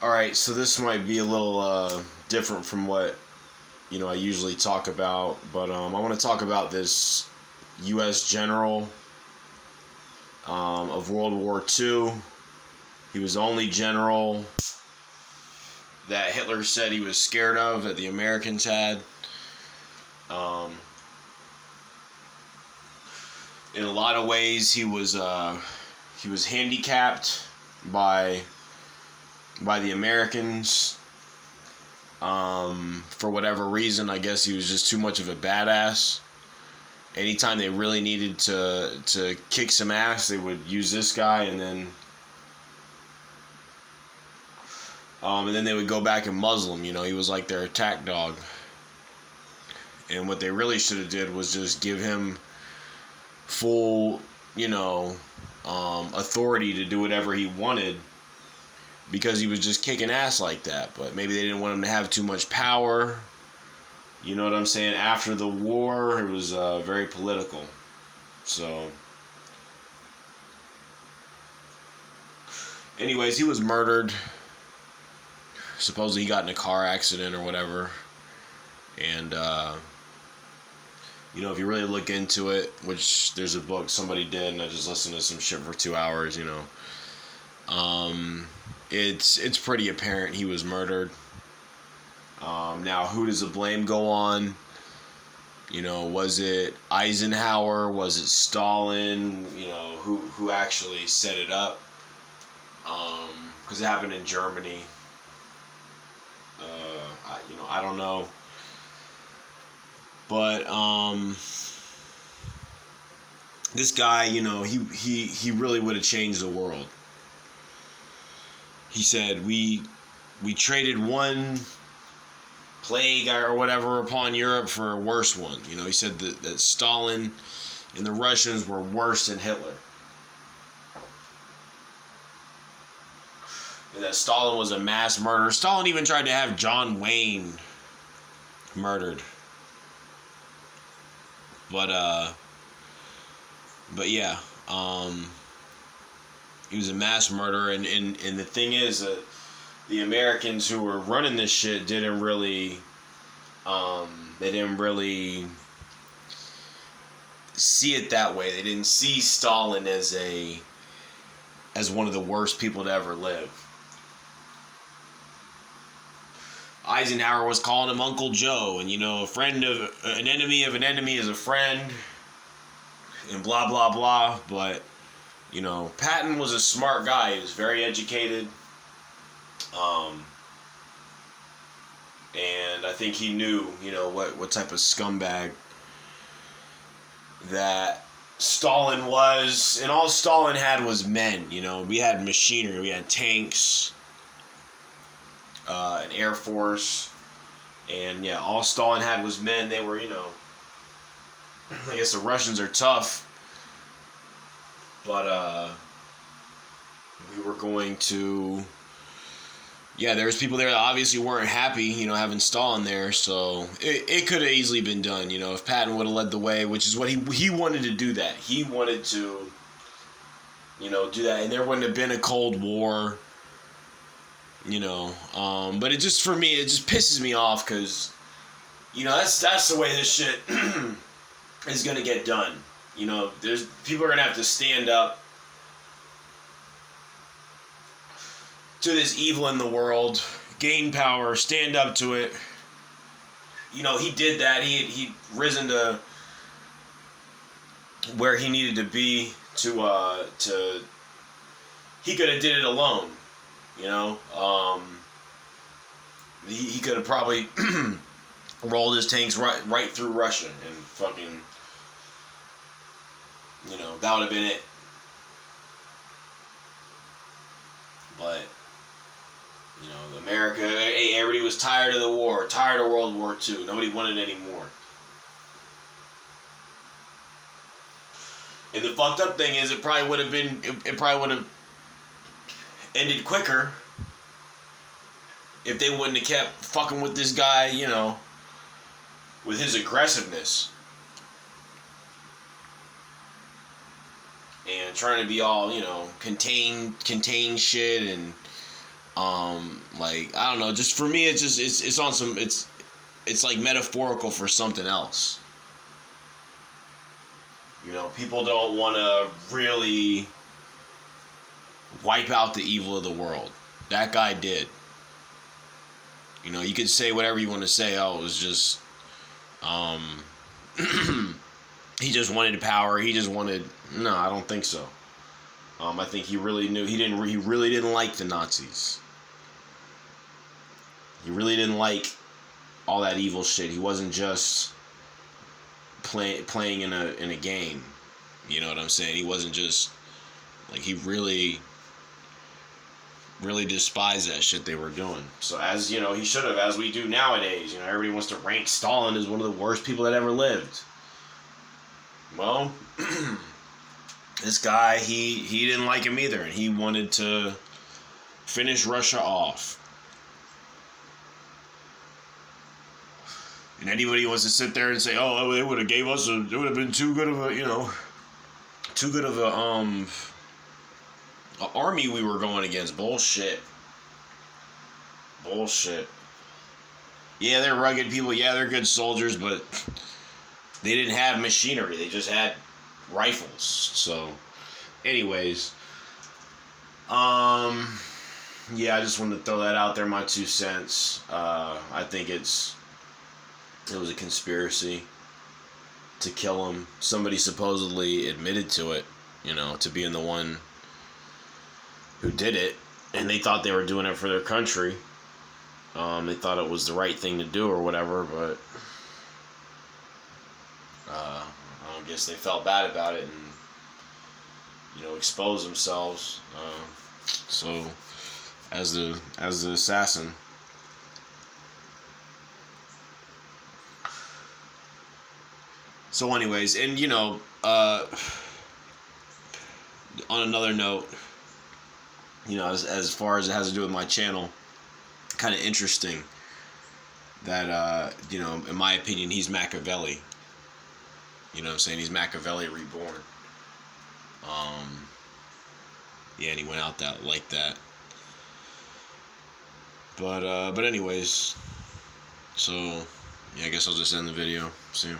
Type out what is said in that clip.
Alright, so this might be a little different from what, I usually talk about, but I want to talk about this U.S. general of World War II. He was the only general that Hitler said he was scared of, that the Americans had. Um, in a lot of ways, he was handicapped by the Americans. For whatever reason, I guess he was just too much of a badass. Anytime they really needed to kick some ass, they would use this guy, and then they would go back and muzzle him. He was like their attack dog. And what they really should have did was just give him full, authority to do whatever he wanted, because he was just kicking ass like that. But maybe they didn't want him to have too much power. You know what I'm saying? After the war, it was very political. So, anyways, he was murdered. Supposedly he got in a car accident or whatever. And, if you really look into it, which there's a book somebody did, and I just listened to some shit for 2 hours, it's pretty apparent he was murdered. Now, who does the blame go on? Was it Eisenhower? Was it Stalin? Who actually set it up? Because it happened in Germany. I don't know. But this guy, he really would have changed the world. He said, we traded one plague or whatever upon Europe for a worse one. He said that Stalin and the Russians were worse than Hitler. And that Stalin was a mass murderer. Stalin even tried to have John Wayne murdered. But yeah, he was a mass murderer, and the thing is that the Americans who were running this shit didn't really see it that way. They didn't see Stalin as one of the worst people to ever live. Eisenhower was calling him Uncle Joe, and a friend of an enemy is a friend, and blah blah blah. But Patton was a smart guy. He was very educated, and I think he knew what type of scumbag that Stalin was. And all Stalin had was men. We had machinery, we had tanks, an air force, and yeah, all Stalin had was men. They were, I guess the Russians are tough, but we were going to, there's people there that obviously weren't happy, having Stalin there. So it could have easily been done, if Patton would have led the way, which is what he wanted to do. That he wanted to, do that, and there wouldn't have been a Cold War. But it just, for me, it just pisses me off, because, that's the way this shit is gonna get done. There's people are gonna have to stand up to this evil in the world, gain power, stand up to it. He did that. He'd risen to where he needed to be to he could have did it alone. He could have probably rolled his tanks right through Russia and fucking, that would have been it. But, America, everybody was tired of the war, tired of World War II. Nobody wanted any more. And the fucked up thing is, it probably would have ended quicker if they wouldn't have kept fucking with this guy, with his aggressiveness. And trying to be all, contain shit, and Like, I don't know, just for me, it's on some, it's like metaphorical for something else. You know, people don't want to really wipe out the evil of the world. That guy did. You know, you could say whatever you want to say. Oh, it was just, um, he just wanted power. He just wanted. No, I don't think so. I think he really knew. He really didn't like the Nazis. He really didn't like all that evil shit. He wasn't just playing in a game. You know what I'm saying? He wasn't just like, he really despised that shit they were doing. So, as you know, he should have, as we do nowadays. You know, everybody wants to rank Stalin as one of the worst people that ever lived. Well, this guy, he didn't like him either, and he wanted to finish Russia off. And anybody wants to sit there and say, "Oh, they would have gave us it would have been too good of a, a army we were going against." Bullshit. Bullshit. Yeah, they're rugged people. Yeah, they're good soldiers, but they didn't have machinery. They just had rifles. So, anyways, yeah, I just wanted to throw that out there, my 2 cents. I think it was a conspiracy to kill him. Somebody supposedly admitted to it, to being the one who did it, and they thought they were doing it for their country. They thought it was the right thing to do or whatever, but I guess they felt bad about it and, exposed themselves. So, as the assassin. So, anyways, and on another note, as far as it has to do with my channel, kind of interesting that in my opinion, he's Machiavelli. You know what I'm saying? He's Machiavelli reborn. Yeah, and he went out like that. But anyways, so yeah, I guess I'll just end the video. See you.